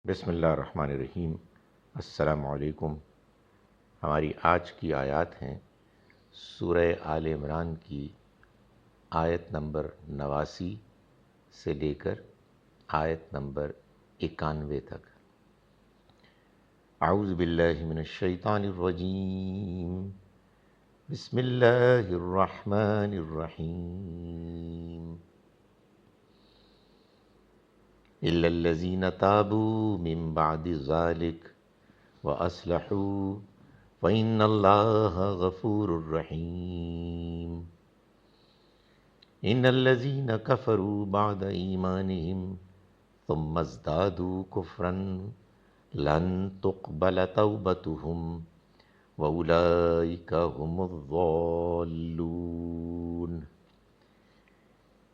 بسم اللہ الرحمن الرحیم۔ السلام علیکم۔ ہماری آج کی آیات ہیں سورہ آل عمران کی آیت نمبر 89 سے لے کر آیت نمبر 91 تک۔ اعوذ باللہ من الشیطان الرجیم، بسم اللہ الرحمن الرحیم۔ إلا الذين تابوا من بعد ذلك وأصلحوا فإن الله غفور رحيم۔ إن الذين كفروا بعد إيمانهم ثم ازدادوا كفرا لن تقبل توبتهم وأولئك هم الضالون۔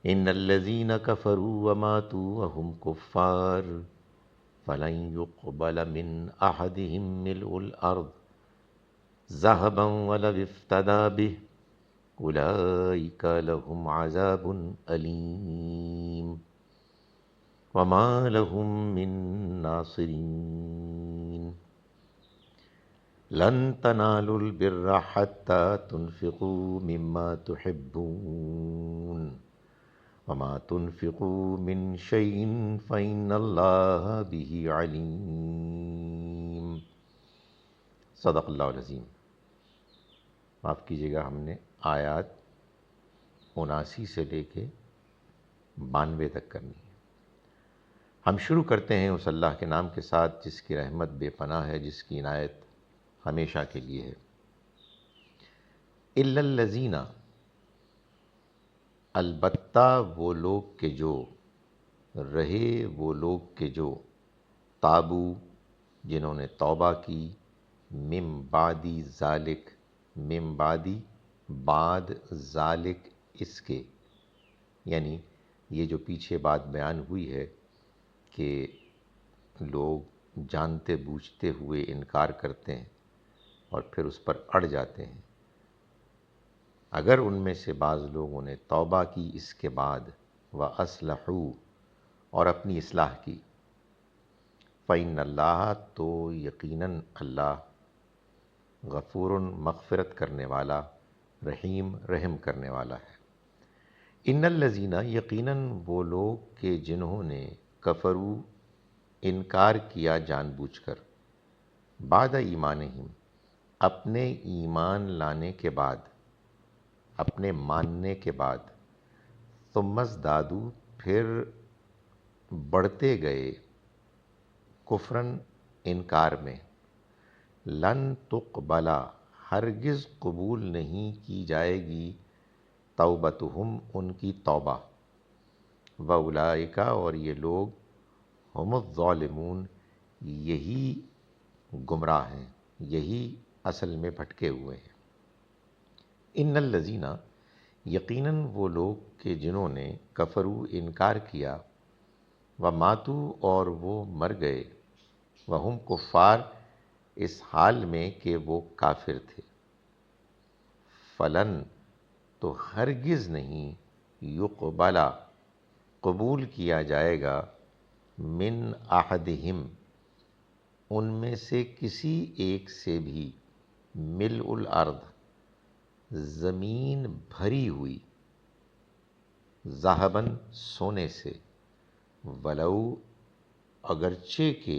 ان الذين كفروا وماتوا وهم كفار فلن يقبل من احدهم ملء الارض ذهبا ولو افتدى به اولئك لهم عذاب اليم وما لهم من ناصرين۔ لن تنالوا البر حتى تنفقوا مما تحبون وما تنفقوا من شيء فإن الله به علیم۔ صدق اللہ العظیم۔ معاف کیجیے گا، ہم نے آیات 79 سے لے کے 92 تک کرنی ہے۔ ہم شروع کرتے ہیں اس اللہ کے نام کے ساتھ جس کی رحمت بے پناہ ہے، جس کی عنایت ہمیشہ کے لیے ہے۔ الا الذین، البتہ وہ لوگ کہ جو رہے، وہ لوگ کہ جو تابو، جنہوں نے توبہ کی، من بعدی ذالک، من بعدی بعد ذالک اس کے، یعنی یہ جو پیچھے بات بیان ہوئی ہے کہ لوگ جانتے بوجھتے ہوئے انکار کرتے ہیں اور پھر اس پر اڑ جاتے ہیں، اگر ان میں سے بعض لوگوں نے توبہ کی اس کے بعد وَأَصْلَحُوا، اور اپنی اصلاح کی، فَإِنَّ اللَّهَ، تو یقیناً اللہ، غفور، مغفرت کرنے والا، رحیم، رحم کرنے والا ہے۔ ان الذین، یقیناً وہ لوگ کہ جنہوں نے کفروا، انکار کیا جان بوجھ کر، بعد ایمانہم، اپنے ایمان لانے کے بعد، اپنے ماننے کے بعد، ثم ازدادوا، پھر بڑھتے گئے، کفراً، انکار میں، لن تقبلا، ہرگز قبول نہیں کی جائے گی، توبتہم، ان کی توبہ، واولئک، اور یہ لوگ، ہم الظالمون، یہی گمراہ ہیں، یہی اصل میں بھٹکے ہوئے ہیں۔ ان الذین، یقیناً وہ لوگ کہ جنہوں نے کفروا، انکار کیا، وماتوا، اور وہ مر گئے، وہم کفار، اس حال میں کہ وہ کافر تھے، فلن، تو ہرگز نہیں، یقبلا، قبول کیا جائے گا، من احدہم، ان میں سے کسی ایک سے بھی، ملء الارض، زمین بھری ہوئی، ذہباً، سونے سے، ولو، اگرچہ کہ،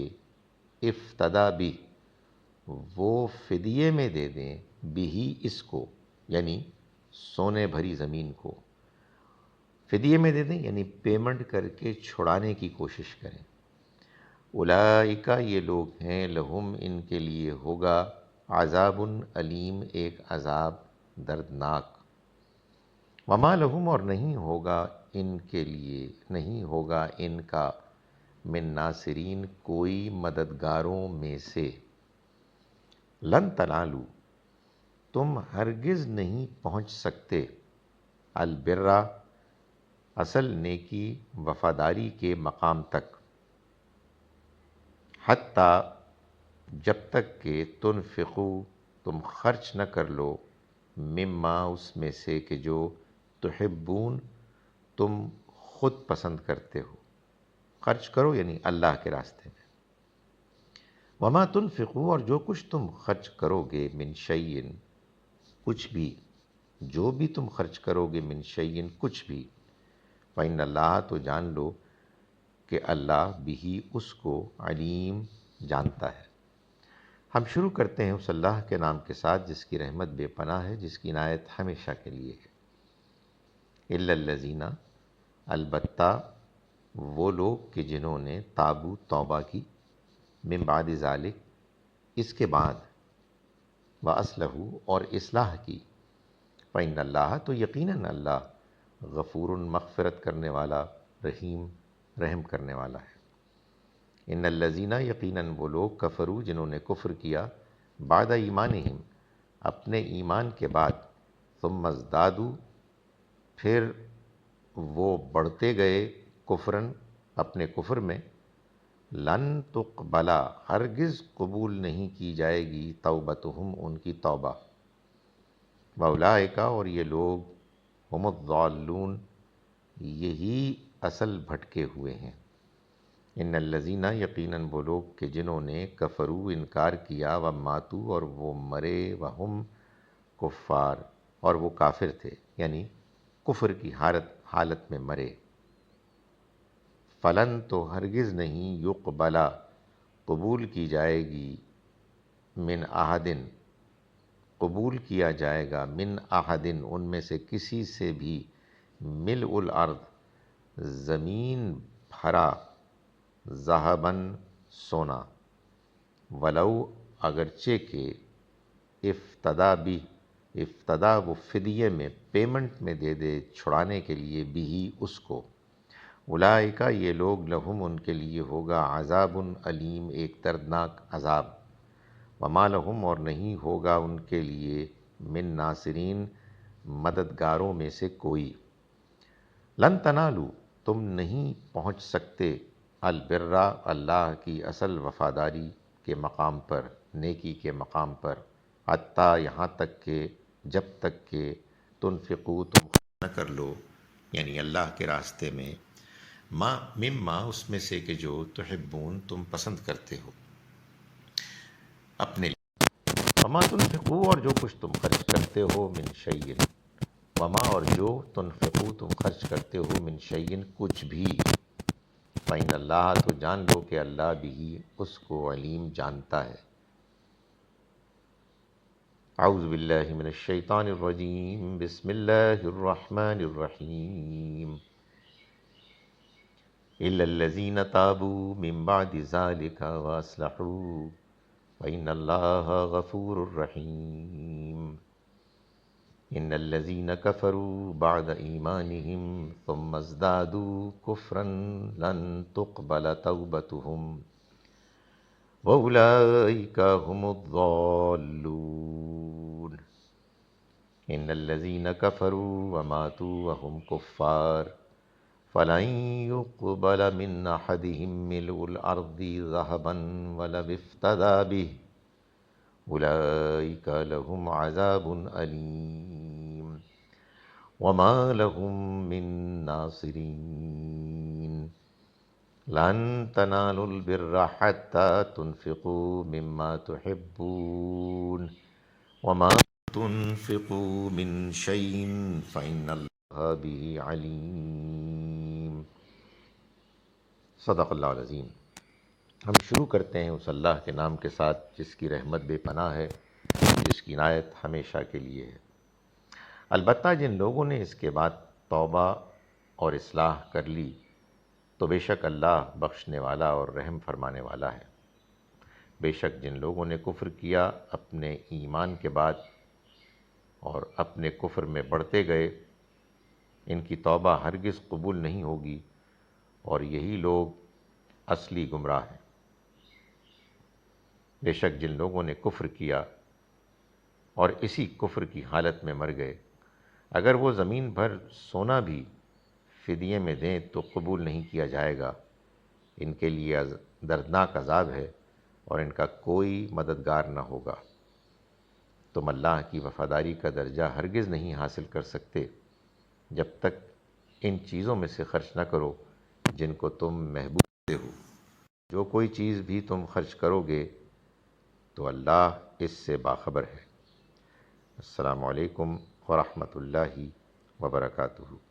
افتدی بھی، وہ فدیے میں دے دیں، بھی، اس کو، یعنی سونے بھری زمین کو فدیے میں دے دیں، یعنی پیمنٹ کر کے چھڑانے کی کوشش کریں۔ اولئک، یہ لوگ ہیں، لہم، ان کے لیے ہوگا، عذاب علیم، ایک عذاب دردناک، وما لہم، اور نہیں ہوگا ان کے لیے، نہیں ہوگا ان کا، من ناصرین، کوئی مددگاروں میں سے۔ لن تنالوا، تم ہرگز نہیں پہنچ سکتے، البر، اصل نیکی، وفاداری کے مقام تک، حتیٰ، جب تک کہ، تنفقوا، تم خرچ نہ کر لو، مما، اس میں سے کہ جو، تحبون، تم خود پسند کرتے ہو، خرچ کرو یعنی اللہ کے راستے میں۔ وما تنفقوا، اور جو کچھ تم خرچ کرو گے، من شیئن، کچھ بھی، جو بھی تم خرچ کرو گے، من شیئن، کچھ بھی، فإن اللہ، تو جان لو کہ اللہ بھی اس کو علیم، جانتا ہے۔ ہم شروع کرتے ہیں اس اللہ کے نام کے ساتھ جس کی رحمت بے پناہ ہے، جس کی عنایت ہمیشہ کے لیے ہے۔ الا الذین، البتہ وہ لوگ کہ جنہوں نے تابو، توبہ کی، من بعد ذالک، اس کے بعد، واصلحوا، اور اصلاح کی، فإن اللہ، تو یقیناً اللہ، غفور، مغفرت کرنے والا، رحیم، رحم کرنے والا ہے۔ ان الذین، یقیناً وہ لوگ، کفروا، جنہوں نے کفر کیا، بعد ایمانہم، اپنے ایمان کے بعد، ثم ازدادوا، پھر وہ بڑھتے گئے، کفراً، اپنے کفر میں، لن تقبلا، ہرگز قبول نہیں کی جائے گی، توبتہم، ان کی توبہ، واولئک، اور یہ لوگ، ہم الضالون، یہی اصل بھٹکے ہوئے ہیں۔ ان الذین، یقیناً وہ لوگ کہ جنہوں نے کفروا، انکار کیا، وماتوا، اور وہ مرے، وہم کفار، اور وہ کافر تھے، یعنی کفر کی حالت میں مرے، فلن، تو ہرگز نہیں، یقبلا، قبول کی جائے گی، من احدن، قبول کیا جائے گا، من احدن، ان میں سے کسی سے بھی، ملء الارض، زمین بھرا، ذہباً، سونا، ولو، اگرچہ کہ، افتدا بھی، افتدا، وہ فدیے میں، پیمنٹ میں دے دے، چھڑانے کے لیے، بھی، اس کو، اولئک، یہ لوگ، لہم، ان کے لیے ہوگا، عذاب علیم، ایک دردناک عذاب، وما لہم، اور نہیں ہوگا ان کے لیے، من ناصرین، مددگاروں میں سے کوئی۔ لن تنالوا، تم نہیں پہنچ سکتے، البر، اللہ کی اصل وفاداری کے مقام پر، نیکی کے مقام پر، حتیٰ، یہاں تک کہ، جب تک کہ، تنفقوا، تم خرچ نہ کر لو، یعنی اللہ کے راستے میں، مما، اس میں سے کہ جو، تحبون، تم پسند کرتے ہو، اپنے لیے، وما تنفقوا، اور جو کچھ تم خرچ کرتے ہو، من شیئن، وما، اور جو، تنفقوا، تم خرچ کرتے ہو، من شیئن، کچھ بھی، فإن اللہ، تو جان لو کہ اللہ بھی اس کو علیم، جانتا ہے۔ اعوذ باللہ من الشیطان الرجیم، بسم اللہ الرحمن الرحیم، الا الذین تابوا من بعد ذلک واصلحوا فإن اللہ غفور رحیم۔ ان الذین کفروا بعد ایمانہم ثم ازدادوا کفرا لن تقبل توبتہم واولئک هم الضالون۔ ان الذین کفروا وماتوا وهم کفار فلن يقبل من احدهم ملء الارض ذهبا ولو افتدى به اولئک لهم عذاب علیم وما لهم من ناصرین۔ لن تنالوا البر حتى تنفقوا مما تحبون وما تنفقوا من شيء فإن الله به عليم۔ صدق اللہ العظیم۔ ہم شروع کرتے ہیں اس اللہ کے نام کے ساتھ جس کی رحمت بے پناہ ہے، جس کی عنایت ہمیشہ کے لیے ہے۔ البتہ جن لوگوں نے اس کے بعد توبہ اور اصلاح کر لی تو بے شک اللہ بخشنے والا اور رحم فرمانے والا ہے۔ بے شک جن لوگوں نے کفر کیا اپنے ایمان کے بعد اور اپنے کفر میں بڑھتے گئے، ان کی توبہ ہرگز قبول نہیں ہوگی، اور یہی لوگ اصلی گمراہ ہیں۔ بے شک جن لوگوں نے کفر کیا اور اسی کفر کی حالت میں مر گئے، اگر وہ زمین بھر سونا بھی فدیے میں دیں تو قبول نہیں کیا جائے گا، ان کے لیے دردناک عذاب ہے، اور ان کا کوئی مددگار نہ ہوگا۔ تم اللہ کی وفاداری کا درجہ ہرگز نہیں حاصل کر سکتے جب تک ان چیزوں میں سے خرچ نہ کرو جن کو تم محبوب کرتے ہو۔ جو کوئی چیز بھی تم خرچ کرو گے تو اللہ اس سے باخبر ہے۔ السلام علیکم ورحمۃ اللہ وبرکاتہ۔